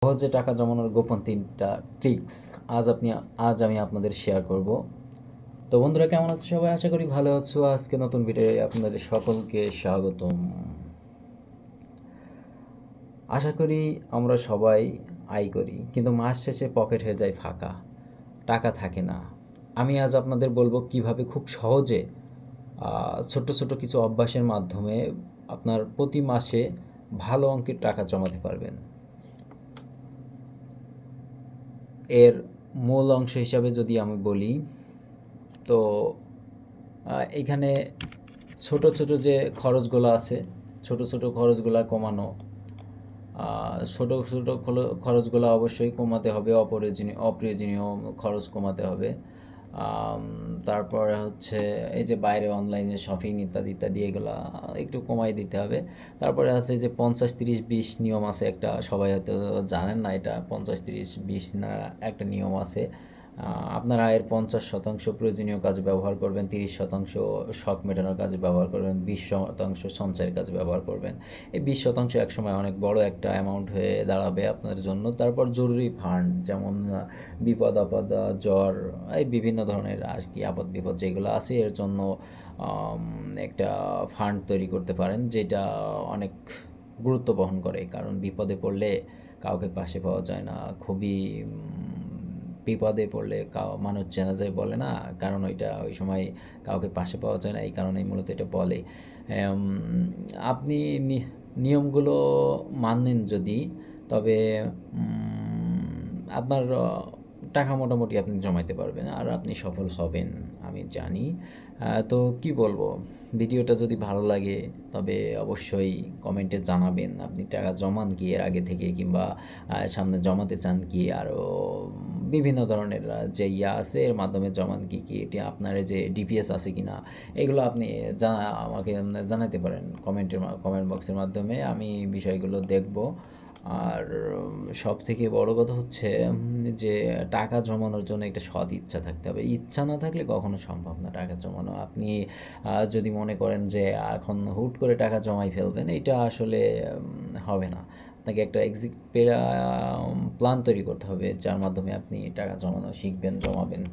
সহজে টাকা জমানোর গোপন 3টা ট্রিক্স আজ আমি আপনাদের শেয়ার করব। তো বন্ধুরা, কেমন আছো সবাই? আশা করি ভালো আছো। আজকে নতুন ভিডিওয়ে আপনাদের সকলকে স্বাগতম। আশা করি আমরা সবাই আয় করি, কিন্তু মাস শেষে পকেট হয়ে যায় ফাঁকা, টাকা থাকে না। আমি আজ আপনাদের বলবো কিভাবে খুব সহজে ছোট্ট ছোট্ট কিছু অভ্যাসের মাধ্যমে আপনার প্রতি মাসে ভালো অঙ্কের টাকা জমাতে পারবেন। এর মূল অংশ হিসাবে যদি আমি বলি, তো এখানে ছোট ছোট যে খরচগুলো আছে, ছোট ছোট খরচগুলো কমানো, ছোট ছোট খরচগুলো অবশ্যই কমাতে হবে। অপ্রয়োজনীয় খরচ কমাতে হবে। তারপরে হচ্ছে এই যে বাইরে অনলাইনে শপিং ইত্যাদি ইত্যাদি, এগুলা একটু কমাই দিতে হবে। তারপরে আছে যে 50-30-20 নিয়ম আছে একটা, সবাই হয়তো জানেন না এটা। 50-30-20 না একটা নিয়ম আছে। আপনার আয়ের 50% প্রয়োজনীয় কাজে ব্যবহার করবেন, 30% শখ মেটানোর কাজে ব্যবহার করবেন, 20% সঞ্চয়ের কাজে ব্যবহার করবেন। এই 20% একসময় অনেক বড় একটা অ্যামাউন্ট হয়ে দাঁড়াবে আপনার জন্য। তারপর জরুরি ফান্ড, যেমন বিপদ আপদ, জ্বর, এই বিভিন্ন ধরনের আর কি আপদ বিপদ যেগুলো আছে, এর জন্য একটা ফান্ড তৈরি করতে পারেন, যেটা অনেক গুরুত্ব বহন করে। কারণ বিপদে পড়লে কাউকে পাশে পাওয়া যায় না। খুবই বিপদে পড়লে মানুষ চেনা যায় বলে না, কারণ ওই সময় কাউকে পাশে পাওয়া যায় না, এই কারণেই মূলত এটা বলে। আপনি নিয়মগুলো মানেন যদি, তবে আপনার টাকা মোটামুটি আপনি জমাইতে পারবেন আর আপনি সফল হবেন, আমি জানি। তো কি বলবো, ভিডিওটা যদি ভালো লাগে তবে অবশ্যই কমেন্টে জানাবেন আপনি টাকা জমান কি এর আগে থেকে, কিংবা সামনে জমাতে চান কি, আরও বিভিন্ন ধরনের যে আছে এর মাধ্যমে জমান কি কি, এটি আপনার যে ডিপিএস আছে কিনা, এগুলো আপনি আমাকে জানাতে পারেন কমেন্ট বক্সের মাধ্যমে। আমি বিষয়গুলো দেখব। আর সবথেকে বড় কথা হচ্ছে যে টাকা জমানোর জন্য একটা সৎ ইচ্ছা থাকতে হবে। ইচ্ছা না থাকলে কখনো সম্ভব না টাকা জমানো। আপনি যদি মনে করেন যে এখন হুট করে টাকা জমাই ফেলবেন, এটা আসলে হবে না। আপনাকে একটা প্ল্যান তৈরি করতে হবে, যার মাধ্যমে আপনি টাকা জমানো শিখবেন, জমাবেন।